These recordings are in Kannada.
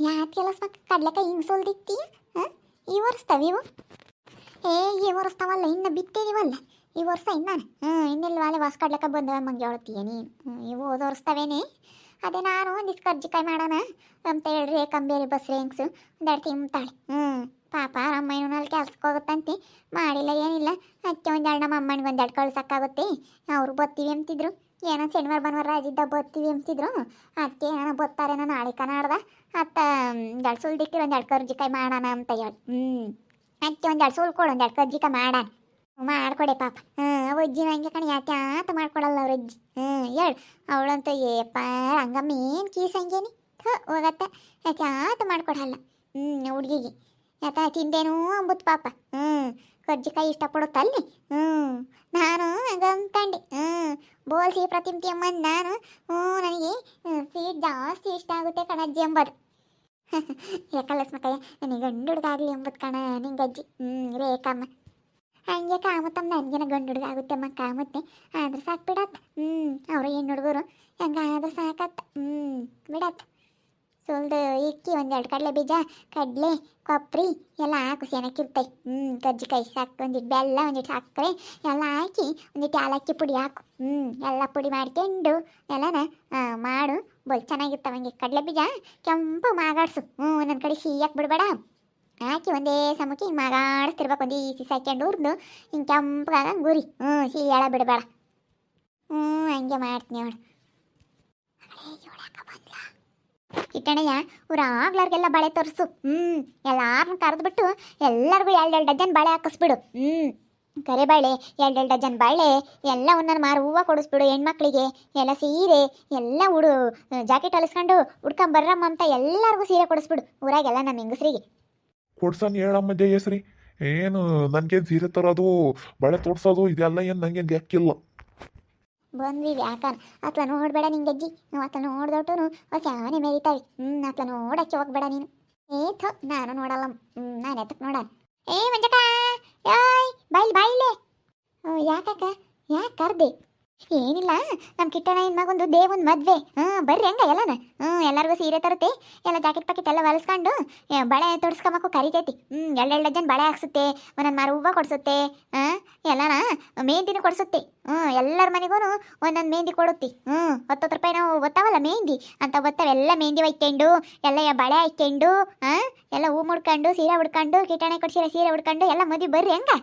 ಯಾಕೆಲ್ಲ ಮಕ್ಕ ಕಡ್ಲೆಕಾಯಿ ಹಿಂಗೆ ಸುಲ್ದಿತ್ತಿ ಹಾಂ ಈ ವರ್ಷತಾವ ಇವು ಈ ವರ್ಷತಾವಲ್ಲ ಇನ್ನು ಬಿತ್ತಿದೀವಲ್ಲ ಈ ವರ್ಷ ಇನ್ನಾನು ಇನ್ನೆಲ್ಲ ವಾಲೆ ವಾಸ ಕಡ್ಲೆಕಾಯಿ ಬಂದವ ಮಂಗೆ ಹೇಳ್ತೀಯ ನೀನು ಇವು ಹೋದ ವರ್ಷತಾವೇನೆ ಅದೇ ನಾನು ಒಂದಿಷ್ಟು ಕರ್ಜಿಕಾಯಿ ಮಾಡೋಣ ಅಂತ ಹೇಳ್ರಿ ಕಂಬೇರಿ ಬಸ್ರಿ ಹೆಂಗ್ಸು ಒಂದೆರಡು ತಿಂತಾಳೆ ಪಾಪ ಅಮ್ಮಯ್ಯನ ಅಲ್ಲಿ ಕೆಲ್ಸಕ್ಕೆ ಹೋಗುತ್ತಂತೆ ಮಾಡಿಲ್ಲ ಏನಿಲ್ಲ ಅದಕ್ಕೆ ಒಂದೆರಡು ನಮ್ಮ ಅಮ್ಮನಿಗೆ ಒಂದೆರಡು ಕಳ್ಸೋಕ್ಕಾಗುತ್ತೆ ಅವ್ರು ಬತ್ತೀವಿ ಅಂತಿದ್ರು ಏನೋ ಶನಿವಾರ ಭಾನುವಾರ ರಾಜಿದ್ದ ಬತ್ತೀವಿ ಅಂತಿದ್ರು ಅದಕ್ಕೆ ಏನೋ ಬತ್ತಾರೇನೋ ನಾಳೆ ಕನಾಡ್ದ ಅತ್ತ ಒಂದೆರಡು ಸುಲ್ದಿಕ್ಕಿ ಒಂದೆರಡು ಕರ್ಜಿಕಾಯಿ ಮಾಡೋಣ ಅಂತ ಹೇಳಿ ಅದಕ್ಕೆ ಒಂದೆರಡು ಸುಲ್ ಕೊಡು ಒಂದೆರಡು ಕರ್ಜಿಕಾಯಿ ಮಾಡೋಣ ಮಾಡ್ಕೊಡೆ ಪಾಪ ಅಜ್ಜಿನ ಹಂಗೆ ಕಣೆ ಯಾಕೆ ಆತ ಮಾಡ್ಕೊಡಲ್ಲ ಅವ್ರ ಅಜ್ಜಿ ಹೇಳು ಅವಳಂತೂ ಏಪ್ಪ ಹಂಗಮ್ಮ ಏನು ಕೀಸ್ ಹಂಗೇನಿ ಹೋಗತ್ತೆ ಯಾಕೆ ಆತ ಮಾಡ್ಕೊಡಲ್ಲ ಹುಡುಗಿಗೆ ಯಾಕ ತಿಂದೇನೂ ಅಂಬುತ್ತು ಪಾಪ ಕರ್ಜಿಕಾಯಿ ಇಷ್ಟಪಡುತ್ತಲ್ಲಿ ನಾನು ಹಂಗ ಅಂದ್ಕಂಡೆ ಬೋಲ್ಸಿ ಪ್ರತಿಮತಿ ಅಮ್ಮಂದು ನಾನು ನನಗೆ ಸ್ವೀಟ್ ಜಾಸ್ತಿ ಇಷ್ಟ ಆಗುತ್ತೆ ಕಣಜ್ಜಿ ಎಂಬುದು ಯಾಕಲ್ಲ ಸ್ಮಕಯ್ಯ ನನಗೆ ಗಂಡು ಹುಡುಗಾಗಲಿ ಎಂಬುದು ಕಣ ನಿಂಗಜ್ಜಿ ರೇಖಮ್ಮ ಹಂಗೆ ಕಾಮತ್ತಮ್ಮ ನನಗೇನ ಗಂಡು ಹುಡುಗ ಆಗುತ್ತೆ ಅಮ್ಮ ಕಾಮತ್ತೆ ಆದ್ರೆ ಸಾಕು ಬಿಡತ್ತ ಅವರು ಹೆಣ್ಣು ಹುಡುಗರು ಹೆಂಗಾದ್ರೆ ಸಾಕತ್ತ ಬಿಡತ್ತ ಸುಲ್ದು ಇಕ್ಕಿ ಒಂದೆರಡು ಕಡಲೆ ಬೀಜ ಕಡಲೆ ಕೊಬ್ಬರಿ ಎಲ್ಲ ಹಾಕು ಸೆನಕ್ಕಿರ್ತೈ ಕಜ್ಜಿಕಾಯಿ ಸಾಕು ಒಂದಿಟ್ಟು ಬೆಲ್ಲ ಒಂದಿಟ್ಟು ಸಕ್ಕರೆ ಎಲ್ಲ ಹಾಕಿ ಒಂದಿಟ್ಟು ಏಲಕ್ಕಿ ಪುಡಿ ಹಾಕು ಎಲ್ಲ ಪುಡಿ ಮಾಡ್ಕೊಂಡು ಎಲ್ಲನ ಮಾಡು ಬಲ್ ಚೆನ್ನಾಗಿರ್ತಾವ ಹಂಗೆ ಕಡಲೆ ಬೀಜ ಕೆಂಪು ಮಾಗಾಡ್ಸು ನನ್ನ ಕಡೆ ಸಿಹಿಯಾಕೆ ಬಿಡಬೇಡ ಹಾಕಿ ಒಂದೇ ಸಮಕ್ಕೆ ಹಿಂಗೆ ಮಾಗಾಡಿಸ್ತಿರ್ಬೇಕು ಒಂದು ಈಸಿ ಹಾಕ್ಯಂಡು ಹುರಿದು ಹಿಂಗೆ ಕೆಂಪಗಾಗ ಗುರಿ ಸಿಹಿ ಎಳ ಬಿಡಬೇಡ ಹಂಗೆ ಮಾಡ್ತೀನಿ ಅವಳು ಕಿಟ್ಟಣಯ್ಯ ಊರಾಗ್ಲಾರ್ಗೆಲ್ಲ ಬಳೆ ತೋರಿಸು ಎಲ್ಲಾರನ್ನ ಕರೆದ್ಬಿಟ್ಟು ಎಲ್ಲರಿಗೂ ಎರಡು ಡಜನ್ ಬಳೆ ಹಾಕಿಸ್ಬಿಡು ಕರೆ ಬಳೆ ಎರಡು ಡಜನ್ ಬಳೆ ಎಲ್ಲ ಒಂದೊಂದು ಮಾರು ಹೂವು ಕೊಡಿಸ್ಬಿಡು ಹೆಣ್ಮಕ್ಳಿಗೆ ಎಲ್ಲ ಸೀರೆ ಎಲ್ಲ ಜಾಕೆಟ್ ಹೊಲಿಸ್ಕೊಂಡು ಉಡ್ಕೊಂಬರ್ರಮ್ಮ ಅಂತ ಎಲ್ಲರಿಗೂ ಸೀರೆ ಕೊಡಿಸ್ಬಿಡು ಊರಾಗೆಲ್ಲ ನಮ್ಮ ಹೆಂಗಸ್ರಿಗೆ ಕೊಡ್ಸನ್ ಹೇಳಮ್ಮ ಜಯಶ್ರೀ ಏನು ನನಗೇನು ಸೀರೆ ತರೋದು ಬಳೆ ತೋಡ್ಸೋದು ಇದೆಲ್ಲ ಏನು ನನಗೇನು ಲೆಕ್ಕಿಲ್ಲ ಬಂದ್ವಿ ಯಾಕನ್ ಅತ್ಲ ನೋಡ್ಬೇಡ ನಿಂಗಜ್ಜಿ ನಾವು ಅತ್ಲ ನೋಡ್ದೊಟ್ಟು ಹೊಸಾನೆ ಮೆರಿತಾವೆ ಅತ್ಲ ನೋಡಕ್ಕೆ ಹೋಗ್ಬೇಡ ನೀನು ನಾನು ನೋಡಲ್ಲ ನಾನು ಎತ್ತಕ್ಕೆ ನೋಡ ಮಂಜಕ್ಕ ಯಾಯ್ ಬಾಯಿಲೆ ಯಾಕಕ್ಕ ಯಾಕೆ ಕರ್ದೆ ಏನಿಲ್ಲ ನಮ್ಮ ಕಿಟ್ಟಣ್ಣ ಮಗೊಂದು ದೇವನ್ ಮದ್ವೆ ಬರ್ರಿ ಹಂಗ ಎಲ್ಲನ ಎಲ್ಲರಿಗೂ ಸೀರೆ ತರುತ್ತೆ ಎಲ್ಲ ಜಾಕೆಟ್ ಪಾಕೆಟ್ ಎಲ್ಲ ಹೊಲಿಸ್ಕೊಂಡು ಬಳೆ ತೊಡ್ಸ್ಕೊಂಬಕು ಕರಿತೈತಿ ಎರಡು ಡಜನ್ ಬಳೆ ಹಾಕ್ಸುತ್ತೆ ಒಂದೊಂದು ಮಾರು ಹೂವು ಕೊಡ್ಸುತ್ತೆ ಎಲ್ಲನ ಮೆಹಂದಿನೂ ಕೊಡ್ಸುತ್ತೆ ಎಲ್ಲರ ಮನೆಗೂ ಒಂದೊಂದು ಮೆಹಂದಿ ಕೊಡುತ್ತಿ 10 ರೂಪಾಯಿ ನಾವು ಗೊತ್ತಾವಲ್ಲ ಮೆಹಂದಿ ಅಂತ ಗೊತ್ತಾವ ಎಲ್ಲ ಮೆಹಂದಿ ಒಯ್ಕೊಂಡು ಎಲ್ಲ ಬಳೆ ಹಾಕ್ಕೊಂಡು ಎಲ್ಲ ಹೂ ಮುಡ್ಕೊಂಡು ಸೀರೆ ಉಡ್ಕೊಂಡು ಕಿಟ್ಟಣ್ಣ ಕೊಡ್ಸಿರೋ ಸೀರೆ ಉಡ್ಕೊಂಡು ಎಲ್ಲ ಮದುವೆ ಬರ್ರಿ ಹಂಗ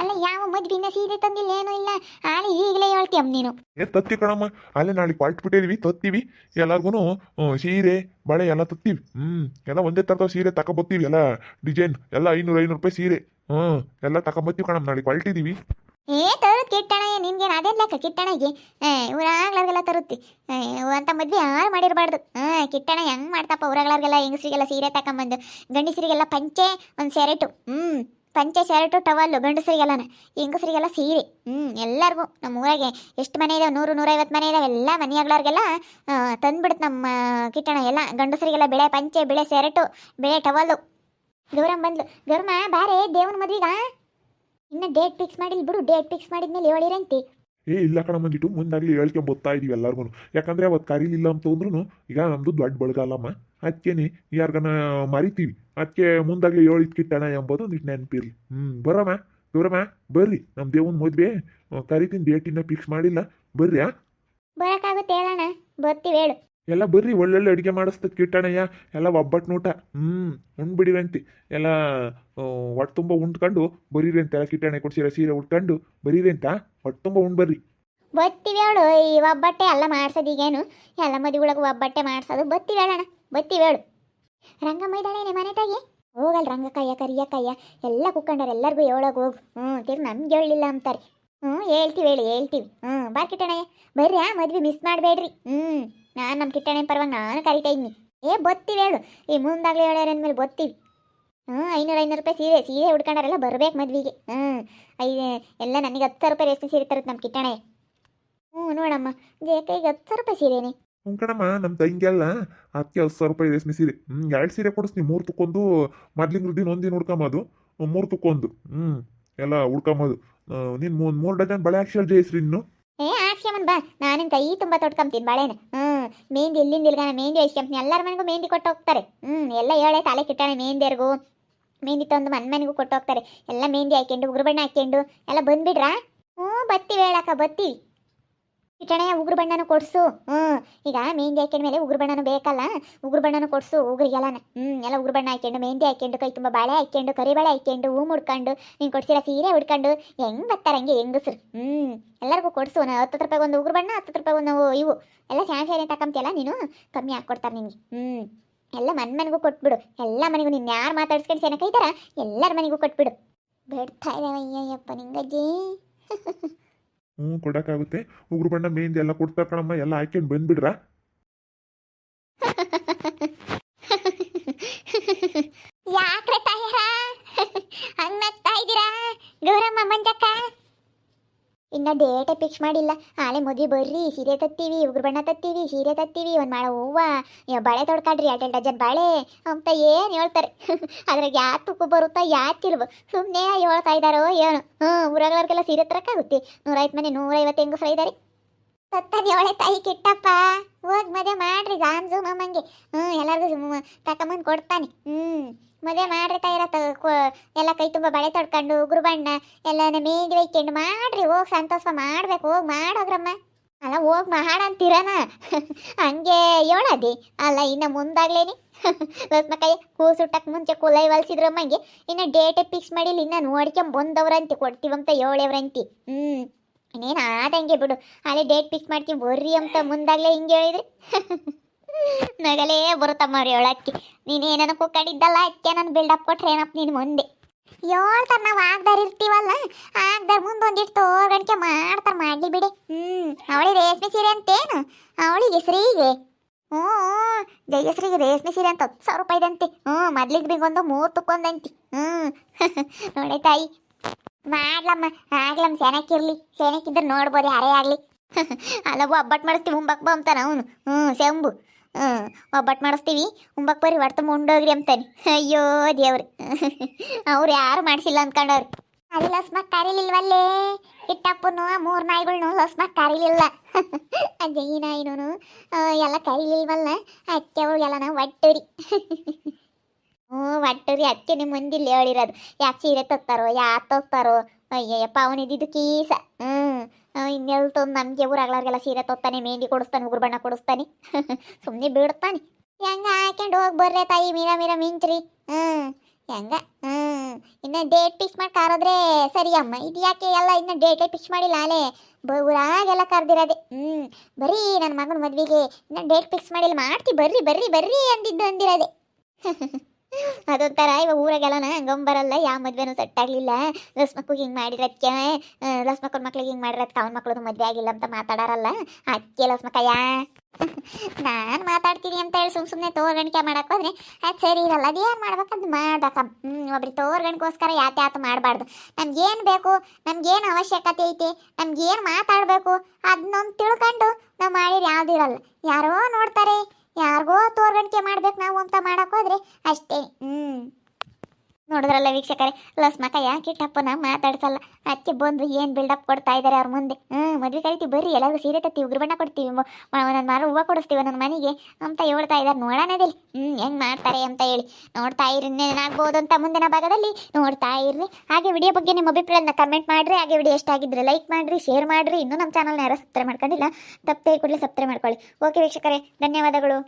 ಅಲ್ಲ ಯಾವ ಮದ್ವಿನ ಸೀರೆ ತಂದಿಲ್ಲ ಏನೂ ಇಲ್ಲ ಆಳೆ ಈಗಲೇ ಹೇಳ್ತೀಯಮ್ಮ ನೀನು ತತ್ತಿ ಕಣಮ್ಮ ಅಲ್ಲೇ ನಾಳೆ ಬಿಟ್ಟಿದೀವಿ ತತ್ತೀವಿ ಎಲ್ಲರಿಗೂ ಸೀರೆ ಬಳೆ ಎಲ್ಲ ತತ್ತೀವಿ ಎಲ್ಲ ಒಂದೇ ಥರದ ಸೀರೆ ತಗೊಬತ್ತೀವಿ ಎಲ್ಲ ಡಿಸೈನ್ ಎಲ್ಲ 500 ರೂಪಾಯಿ ಸೀರೆ ಎಲ್ಲ ತಗೊಬತ್ತೀವಿ ಕಣಮ್ಮ ನಾಳೆ ಹೊಲ್ಟಿದೀವಿ ತರುತ್ ಕಿಟ್ಟಣ ನಿನ್ಗೇನು ಅದೇ ಲೆಕ್ಕ ಕಿಟ್ಟಣಿಗೆ ಊರಾಗ್ಲಾರ್ಗೆಲ್ಲ ತರುತ್ತಿ ಅಂತ ಮದ್ವೆ ಯಾರು ಮಾಡಿರಬಾರ್ದು ಕಿಟ್ಟಣ ಹೆಂಗ್ ಮಾಡ್ತಪ್ಪ ಊರಾಗ್ಲಾರ್ಗೆಲ್ಲ ಹೆಂಗಸರಿಗೆಲ್ಲ ಸೀರೆ ತಗೊಂಬಂದು ಗಂಡಸರಿಗೆಲ್ಲ ಪಂಚೆ ಒಂದು ಸೆರೆಟು ಪಂಚೆ ಶರ್ಟು ಟವಲ್ಲು ಗಂಡಸರಿಗೆಲ್ಲನ ಹೆಂಗಸರಿಗೆಲ್ಲ ಸೀರೆ ಎಲ್ಲರಿಗೂ ನಮ್ಮ ಊರಾಗೆ ಎಷ್ಟು ಮನೆ ಇದಾವೆ 100-150 ಮನೆ ಇದಾವೆ ಎಲ್ಲ ಮನೆಯಾಗ್ಲಾರ್ಗೆಲ್ಲ ತಂದ್ಬಿಡುತ್ತೆ ನಮ್ಮ ಕಿಟ್ಟಣ ಎಲ್ಲ ಗಂಡಸರಿಗೆಲ್ಲ ಬೆಳೆ ಪಂಚೆ ಬೆಳೆ ಶರ್ಟು ಬೆಳೆ ಟವಲ್ಲು ಗೌರಮ್ಮ ಬಂದ್ಲು ಗೌರಮ್ಮ ಬಾರೇ ದೇವನ ಮದ್ವಿಗ ಇನ್ನು ಡೇಟ್ ಫಿಕ್ಸ್ ಮಾಡಿಲ್ಲ ಬಿಡು ಡೇಟ್ ಫಿಕ್ಸ್ ಮಾಡಿದ್ಮೇಲೆ ಹೇಳಿರಂತೆ ಇಲ್ಲ ಕಣ ಬಂದಿಟ್ಟು ಮುಂದಾಗಲಿ ಹೇಳ್ಕೊಂಬತ್ತಾ ಇದೀವಿ ಎಲ್ಲರಿಗೂ ಯಾಕಂದ್ರೆ ಅವತ್ತು ಕರೀಲಿಲ್ಲ ಅಂತಂದ್ರೂ ಈಗ ನಮ್ಮದು ದೊಡ್ಡ ಬಳಗಲ್ಲಮ್ಮ ಅದಕ್ಕೇನೆ ಯಾರಿಗನ ಮರಿತೀವಿ ಅದಕ್ಕೆ ಮುಂದಾಗಲಿ ಹೇಳಿದ್ ಕಿಟ್ಟಣ ಎಂಬುದು ಒಂದಿಟ್ಟು ನೆನಪಿರ್ಲಿ ಬರಮ್ಮ ಬರ್ರಿ ನಮ್ಮ ದೇವನ ಮದ್ವೆ ಕರಿತೀನಿ ಡೇಟಿನ ಫಿಕ್ಸ್ ಮಾಡಿಲ್ಲ ಬರ್ರಿ ಬರಕ್ಕಾಗುತ್ತೆ ಹೇಳೋಣ ಬರ್ತೀವಿ ಹೇಳು ಎಲ್ಲ ಬರ್ರಿ ಒಳ್ಳೊಳ್ಳೆ ಅಡುಗೆ ಮಾಡಿಸ್ತದ ಕಿಟ್ಟಣಯ್ಯ ಎಲ್ಲ ಒಬ್ಬಟ್ಟು ನೋಟ ಉಣ್ಬಿಡಿರಂತಿ ಎಲ್ಲ ಹೊಟ್ಟೆ ತುಂಬ ಉಂಡ್ಕೊಂಡು ಬರೀರಿ ಅಂತ ಎಲ್ಲ ಕಿಟ್ಟಣ ಕೊಡ್ಸಿರ ಸೀರೆ ಉಟ್ಕೊಂಡು ಬರೀರಿ ಅಂತ ಹೊಟ್ಟೆ ತುಂಬ ಉಂಡು ಬರ್ರಿ ಬತ್ತೀವಿ ಹೇಳು ಈ ಒಬ್ಬಟ್ಟೆ ಎಲ್ಲ ಮಾಡ್ಸೋದು ಈಗೇನು ಎಲ್ಲ ಮದುವೆಗಳಿಗೆ ಒಬ್ಬಟ್ಟೆ ಮಾಡ್ಸೋದು ಬತ್ತೀವಿ ಹೇಳೋಣ ಬತ್ತೀವಿ ಹೇಳು ರಂಗಮ್ಮ ಇದ್ದಾಳೆ ಮನೆ ತಾಗಿ ಹೋಗಲ್ಲ ರಂಗಕ್ಕಯ್ಯ ಕರಿಯಕ್ಕಯ್ಯ ಎಲ್ಲ ಕುಕ್ಕಂಡಾರ ಎಲ್ಲರಿಗೂ ಹೇಳೋಕೆ ಹೋಗು ತಿರ್ಗಿ ನಮ್ಗೆ ಹೇಳಿಲ್ಲ ಅಂತಾರೆ ಹೇಳ್ತೀವಿ ಹೇಳ್ತೀವಿ ಬಾರ್ ಕಿಟ್ಟಣಯ್ಯ ಬರ್ರಿ ಮದ್ವೆ ಮಿಸ್ ಮಾಡಬೇಡ್ರಿ ನಾನು ನಮ್ಮ ಕಿಟ್ಟಣ್ಣ ಪರವಾಗಿ ನಾನು ಕರಿತಾ ಇದ್ದೀನಿ ಬತ್ತೀವಿ ಹೇಳು ಈ ಮುಂದಾಗಲೇ ಹೇಳ್ಯಾರ ಅಂದಮೇಲೆ ಬತ್ತೀವಿ 500 ರೂಪಾಯಿ ಸೀರೆ ಉಡ್ಕೊಂಡಾರೆಲ್ಲ ಬರ್ಬೇಕು ಮದ್ವೆಗೆ ಎಲ್ಲ ನನಗೆ 10,000 ರೂಪಾಯಿ ರೇಷ್ಮೆ ಸೀರೆ ತರುತ್ತೆ ನಮ್ಮ ಕಿಟ್ಟಣ್ಣ ನೋಡಮ್ಮ ಜೇಕೈಗೆ 10,000 ರೂಪಾಯಿ ಸೀರೆನೇ ಕಣಮ್ಮ ನಮ್ಮ ತಂಗಿಯಲ್ಲ ಅದಕ್ಕೆ 10,000 ರೂಪಾಯಿ ರೇಷ್ಮೆ ಸೀರೆ 2 ಸೀರೆ ಕೊಡಿಸ್ನಿ 3 ತುಕ್ಕೊಂದು ಮೊದ್ಲಿನ ದಿನ ಒಂದಿನ ಉಡ್ಕೊಂಬೋದು 3 ತುಕ್ಕೊಂದು ಎಲ್ಲ ಉಡ್ಕೊಂಬೋದು ನೀನು 3 ಡಜನ್ ಬಳೆ ಹಾಕ್ಸಲ್ ಜಯಶ್ರೀ ಇನ್ನು ಹಾಕ್ಸ್ಯಮನ್ ಬಾ ನಾನಿನ್ ಕೈ ತುಂಬ ತೊಟ್ಕೊಂತೀನಿ ಬಾಳೆನ ಮೆಹಂದಿ ಎಲ್ಲಿಂದ ಇಲ್ಗಾನ ಮೆಹಂದಿ ಹಚ್ಕೊಂತೀನಿ ಎಲ್ಲರ ಮನೆಗೂ ಮೆಹಂದಿ ಕೊಟ್ಟು ಹೋಗ್ತಾರೆ. ಎಲ್ಲ ಹೇಳೆ ತಲೆ ಕಿಟ್ಟಾನೆ ಮೆಹಂದಿಯರ್ಗೂ ಮೆಹಂದಿ ತಂದು ಮನೆಗೂ ಕೊಟ್ಟು ಹೋಗ್ತಾರೆ. ಎಲ್ಲ ಮೆಹಂದಿ ಹಾಕ್ಕೊಂಡು ಉಗುರು ಬಣ್ಣ ಹಾಕ್ಕೊಂಡು ಎಲ್ಲ ಬಂದ್ಬಿಡ್ರಾ? ಬತ್ತೀವಿ ಹೇಳಕ್ಕ ಬತ್ತೀವಿ. ಕಿಟ್ಟಣೆ ಉಗುರು ಬಣ್ಣನೂ ಕೊಡ್ಸು. ಈಗ ಮೆಹಂದಿ ಹಾಕ್ಕೊಂಡ್ಮೇಲೆ ಉಗುರು ಬಣ್ಣನೂ ಬೇಕಲ್ಲ, ಉಗುರು ಬಣ್ಣನೂ ಕೊಡ್ಸು ಉಗುರಿಗೆಲ್ಲನ. ಎಲ್ಲ ಉಗುರು ಬಣ್ಣ ಹಾಕ್ಕೊಂಡು ಮೆಹಂದಿ ಹಾಕ್ಕೊಂಡು ಕೈ ತುಂಬ ಬಾಳೆ ಹಾಕ್ಕೊಂಡು ಕರಿಬಾಳೆ ಹಾಕ್ಕೊಂಡು ಹೂ ಮುಡ್ಕೊಂಡು ನೀನು ಕೊಡ್ಸಿರೋ ಸೀರೆ ಉಡ್ಕೊಂಡು ಹೆಂಗೆ ಬರ್ತಾರೆ ಹಂಗೆ ಹೆಂಗಸ್ರು. ಎಲ್ಲರಿಗೂ ಕೊಡ್ಸು. 10 ರೂಪಾಯಿಗೆ ಒಂದು ಉಗುರು ಬಣ್ಣ, 10 ರೂಪಾಯಿಗೆ ಒಂದು ಇವು ಎಲ್ಲ ಸ್ಯಾರಿ ತಗೊಂತಿಯಲ್ಲ ನೀನು, ಕಮ್ಮಿ ಹಾಕ್ಕೊಡ್ತಾರೆ ನಿನಗೆ. ಎಲ್ಲ ಮನೆಗೂ ಕೊಟ್ಬಿಡು. ಎಲ್ಲ ಮನೆಗೂ ನೀನು ಯಾರು ಮಾತಾಡ್ಸ್ಕೊಂಡು ಸೆನೆ ಕೈತಾರ ಎಲ್ಲರ ಮನೆಗೂ ಕೊಟ್ಬಿಡು. ಬೇಡ್ತಾ ಇದ್ದಾವೆ ಅಯ್ಯಪ್ಪ ನಿಂಗಜ್ಜಿ. ಕೊಡಕ್ಕಾಗುತ್ತೆ. ಉಗುರು ಬಣ್ಣ ಮೆಹಂದಿ ಎಲ್ಲ ಕೊಡ್ತಾರೆ ಕಣಮ್ಮ, ಎಲ್ಲ ಹಾಕ್ಯಂಡು ಬಂದ್ಬಿಡ್ರ. ಯಾಕ್ರೆ ತಾಯರ ಹಂಗ್ನಗ್ತಾ ಇದ್ದೀರಾ ಗೌರಮ್ಮ ಮಂಜಕ್ಕ? ಇನ್ನ ಡೇಟೇ ಫಿಕ್ಸ್ ಮಾಡಿಲ್ಲ. ಆಲೆ ಮದುವೆ ಬರ್ರಿ, ಸೀರೆ ತತ್ತೀವಿ, ಉಗುರು ಬಣ್ಣ ತತ್ತೀವಿ, ಸೀರೆ ತತ್ತೀವಿ, ಒಂದು ಮಾಡ ಹೂವು ಬಳೆ ತೊಡ್ಕಾಡ್ರಿ, 2 ಡಜನ್ ಬಳೆ ಅಂತ ಏನು ಹೇಳ್ತಾರೆ. ಅದ್ರಾಗ ಯಾ ತುಕ್ಕು ಬರುತ್ತಾ ಯಾತಿಲ್ವ, ಸುಮ್ಮನೆ ಹೇಳ್ತಾ ಇದ್ದಾರೋ ಏನು. ಊರಾಗಳವ್ರಿಗೆಲ್ಲ ಸೀರೆ ತರಕ್ಕಾಗುತ್ತೆ. 150 ಮನೆ 150 ಹೆಂಗಸ್ರ ಇದ್ದಾರೆ. ತತ್ತಾನೆ ತಾಯಿ ಕಿಟ್ಟಪ್ಪ ಹೋಗಿ ಮದುವೆ ಮಾಡ್ರಿ ಗಾಮ್ಸು ಮಾಮಂಗೆ. ಎಲ್ಲರಿಗೂ ತಕೊಂಬಂದು ಕೊಡ್ತಾನೆ. ಮದುವೆ ಮಾಡ್ರಿ ತಾಯಿರ ಎಲ್ಲ ಕೈ ತುಂಬ ಬಳೆ ತೊಡ್ಕೊಂಡು ಉಗುರು ಬಣ್ಣ ಎಲ್ಲ ಮೆಹಂದಿ ವೈಕೊಂಡು ಮಾಡ್ರಿ. ಹೋಗಿ ಸಂತೋಷ ಮಾಡ್ಬೇಕು. ಹೋಗಿ ಮಾಡೋಗ್ರಮ್ಮ. ಅಲ್ಲ ಹೋಗಿ ಮಾಡಂತೀರನ ಹಂಗೆ ಹೇಳದಿ ಅಲ್ಲ. ಇನ್ನು ಮುಂದಾಗ್ಲೇನಿ ಲಸ್ಮಕ್ಕಯ್ಯ ಕೂಸುಟ್ಟಕ್ಕೆ ಮುಂಚೆ ಕುಲೈ ಹೊಲ್ಸಿದ್ರಮ್ಮಂಗೆ ಇನ್ನು ಡೇಟೇ ಫಿಕ್ಸ್ ಮಾಡಿಲ್ಲ. ಇನ್ನು ನೋಡ್ಕೊಂಬಂದವ್ರಂತಿ ಕೊಡ್ತೀವಂತ ಹೇಳವ್ರಂತಿ. ಇನ್ನೇನು ಆದಂಗೆ ಬಿಡು. ಅಲ್ಲಿ ಡೇಟ್ ಫಿಕ್ಸ್ ಮಾಡ್ತೀವಿ ಬರ್ರಿ ಅಂತ ಮುಂದಾಗಲೇ ಹಿಂಗೆ ಹೇಳಿದ್ರಿ ನಗಲೇ ಬರುತ್ತಮ್ಮ ಅವ್ರು ಹೇಳಕ್ಕೆ. ನೀನೇನೋ ಕುಕ್ಕಡಿದ್ದಲ್ಲ ಅದಕ್ಕೆ ನಾನು ಬಿಲ್ಡಪ್ ಕೊಟ್ರೆ ಏನಪ್ಪ ನೀನು ಮುಂದೆ ಹೇಳ್ತಾರೆ. ನಾವು ಆಗ್ದಾರ ಇರ್ತೀವಲ್ಲ, ಆಗ್ದಾರ ಮುಂದೊಂದಿಟ್ಟು ತೋರ್ಗಣಿಕೆ ಮಾಡ್ತಾರೆ. ಮಾಡಲಿ ಬಿಡಿ. ಅವಳಿಗೆ ರೇಷ್ಮೆ ಸೀರೆ ಅಂತೇನು ಅವಳಿಗೆ ಹೆಸರಿಗೆ? ಜಯಶ್ರೀಗೆ ರೇಷ್ಮೆ ಸೀರೆ ಅಂತ 10,000 ರೂಪಾಯಿದಂತೆ. ಮೊದ್ಲಿಗೆ ಬಿಗೊಂದು 3 ತುಕ್ಕೊಂದಂತಿ. ನೋಡಿ ತಾಯಿ ಮಾಡ್ಲಮ್ಮ ಆಗ್ಲಮ್ಮ. ಸೆನಕ್ಕಿರ್ಲಿ, ಸೆನಕ್ಕಿದ್ರೆ ನೋಡ್ಬೋದು ಯಾರೇ ಆಗಲಿ. ಅಲ್ಲವು ಒಬ್ಬಟ್ಟು ಮಾಡಿಸ್ತೀವಿ ಉಂಬಕ್ ಬಾ ಅಂತಾನೆ ಅವನು. ಶಂಭು ಒಬ್ಬಟ್ಟು ಮಾಡಿಸ್ತೀವಿ ಉಂಬಕ್ ಬರ್ರಿ ಹೊಡ್ತು ಮುಂಡೋಗ್ರಿ ಅಂತಾನೆ. ಅಯ್ಯೋ ದೇವ್ರಿ, ಅವ್ರು ಯಾರು ಮಾಡಿಸಿಲ್ಲ ಅಂದ್ಕೊಂಡವ್ರು. ಅಲ್ಲಿ ಲಸ್ಮಕ್ ಕರೀಲಿಲ್ವಲ್ಲೇ ಇಟ್ಟಪ್ಪನು 3 ನಾಯಿಗಳ್ನು ಲಸ್ಮಕ್ ಕರೀಲಿಲ್ಲ. ಅಜ್ಜಿ ನಾಯಿನೂ ಎಲ್ಲ ಕರೀಲಿಲ್ವಲ್ಲ. ಅಕ್ಕೆ ಅವಳಿಗೆಲ್ಲ ನಾವು ಒಟ್ಟುರಿ ಒಟ್ಟುರಿ. ಅದಕ್ಕೆ ನಿಮ್ಮ ಮುಂದಿಲ್ಲಿ ಹೇಳಿರೋದು ಯಾಕೆ ಸೀರೆ ತತ್ತಾರೋ ಯಾಕೆ ತತ್ತಾರೋ. ಅಯ್ಯಯ್ಯಪ್ಪ ಅವನಿದ್ದು ಕೀಸ. ಇನ್ನೆಲ್ ತಂದು ನಮಗೆ ಊರಾಗ್ಲಾರ್ಗೆಲ್ಲ ಸೀರೆ ತೊತ್ತಾನೆ, ಮೆಹಂದಿ ಕೊಡಿಸ್ತಾನೆ, ಉಗುರು ಬಣ್ಣ ಕೊಡಿಸ್ತಾನೆ. ಸುಮ್ಮನೆ ಬಿಡ್ತಾನೆ. ಹೆಂಗ ಹಾಕೊಂಡು ಹೋಗಿ ಬರ್ರೆ ತಾಯಿ ಮೀರ ಮಿಂಚ್ರಿ. ಹೆಂಗ ಇನ್ನು ಡೇಟ್ ಫಿಕ್ಸ್ ಮಾಡಿ ಕಾರೋದ್ರೆ ಸರಿ ಅಮ್ಮ. ಇದು ಯಾಕೆ ಎಲ್ಲ ಇನ್ನು ಡೇಟೇ ಫಿಕ್ಸ್ ಮಾಡಿಲ್ಲ. ಅಲೇ ಊರಾಗೆಲ್ಲ ಕರೆದಿರೋದೆ. ಬರೀ ನನ್ನ ಮಗನ ಮದುವೆಗೆ ಇನ್ನು ಡೇಟ್ ಫಿಕ್ಸ್ ಮಾಡಿಲ್ಲ. ಮಾಡ್ತೀವಿ ಬರ್ರಿ ಬರ್ರಿ ಬರ್ರಿ ಅಂದಿರೋದೆ. ಅದೊಂಥರ ಇವಾಗ ಊರಾಗೆಲ್ಲನ ಹಂಗಂಬರಲ್ಲ. ಯಾವ ಮದ್ವೆನೂ ಸೆಟ್ ಆಗಲಿಲ್ಲ. ಲಸ್ಮಕ್ಕು ಹಿಂಗೆ ಮಾಡಿರೋದಕ್ಕೆ ಲಸ್ಮಕ್ಕನ ಮಕ್ಳಿಗೆ ಹಿಂಗೆ ಮಾಡಿರೋದಕ್ಕೆ ಅವನ ಮಕ್ಳದ್ದು ಮದುವೆ ಆಗಿಲ್ಲ ಅಂತ ಮಾತಾಡಾರಲ್ಲ. ಅದಕ್ಕೆ ಲಸ್ಮಕ್ಕಯ್ಯ ನಾನು ಮಾತಾಡ್ತೀನಿ ಅಂತ ಹೇಳಿ ಸುಮ್ಮನೆ ತೋರ್ಗಣಿಕೆ ಮಾಡಕ್ಕೆ ಹೋದ್ರೆ ಅದು ಸರಿ ಇರಲ್ಲ. ಅದೇನು ಮಾಡ್ಬೇಕಂತ ಮಾಡ್ಬೇಕಮ್ಮ. ಒಬ್ರಿಗೆ ತೋರ್ಗಣಿಗೋಸ್ಕರ ಯಾತು ಮಾಡಬಾರ್ದು. ನಮ್ಗೇನು ಬೇಕು, ನಮ್ಗೇನು ಅವಶ್ಯಕತೆ ಐತಿ, ನಮ್ಗೇನು ಮಾತಾಡಬೇಕು ಅದನ್ನೊಂದು ತಿಳ್ಕೊಂಡು ನಾವು ಮಾಡಿದ್ರೆ ಯಾವುದೂ ಇರಲ್ಲ. ಯಾರೋ ನೋಡ್ತಾರೆ, ಯಾರಿಗೋ ತೋರ್ಗಣಿಕೆ ಮಾಡ್ಬೇಕು ನಾವು ಅಂತ ಮಾಡಕ್ಕೆ ಹೋದ್ರೆ ಅಷ್ಟೇ. ನೋಡಿದ್ರಲ್ಲ ವೀಕ್ಷಕರೇ, ಲಸ್ಮಕ್ಕಯ್ಯ ಕಿಟ್ಟಪ್ಪನ ಮಾತಾಡ್ಸಲ್ಲ. ಅದಕ್ಕೆ ಬಂದು ಏನು ಬಿಲ್ಡಪ್ ಕೊಡ್ತಾ ಇದ್ದಾರೆ ಅವ್ರ ಮುಂದೆ. ಮದುವೆ ಕರಿತೀವಿ ಬರ್ರಿ, ಎಲ್ಲರಿಗೂ ಸೀರೆ ತತ್ತೀವಿ, ಉಗುರು ಬಣ್ಣ ಕೊಡ್ತೀವಿ, ಒಂದೊಂದು ಮಾರು ಹೂವು ಕೊಡಿಸ್ತೀವಿ ನನ್ನ ಮನೆಗೆ ಅಂತ ಹೇಳ್ತಾ ಇದ್ದಾರೆ. ನೋಡೋಣದಿಲ್ಲ ಹೆಂಗೆ ಮಾಡ್ತಾರೆ ಅಂತ ಹೇಳಿ. ನೋಡ್ತಾ ಇರಿ, ಏನಾಗ್ಬೋದು ಅಂತ ಮುಂದಿನ ಭಾಗದಲ್ಲಿ ನೋಡ್ತಾ ಇರ್ರಿ. ಹಾಗೆ ವಿಡಿಯೋ ಬಗ್ಗೆ ನಿಮ್ಮ ಅಭಿಪ್ರಾಯನ ಕಮೆಂಟ್ ಮಾಡಿರಿ. ಹಾಗೆ ವಿಡಿಯೋ ಇಷ್ಟ ಆಗಿದ್ರೆ ಲೈಕ್ ಮಾಡಿರಿ, ಶೇರ್ ಮಾಡಿರಿ. ಇನ್ನೂ ನಮ್ಮ ಚಾನಲ್ನ ಯಾರು ಸಬ್ಸ್ಕ್ರೈಬ್ ಮಾಡ್ಕೊಂಡಿಲ್ಲ, ತಪ್ಪೇ ಕೂಡಲೇ ಸಬ್ಸ್ಕ್ರೈಬ್ ಮಾಡ್ಕೊಳ್ಳಿ. ಓಕೆ ವೀಕ್ಷಕರೇ, ಧನ್ಯವಾದಗಳು.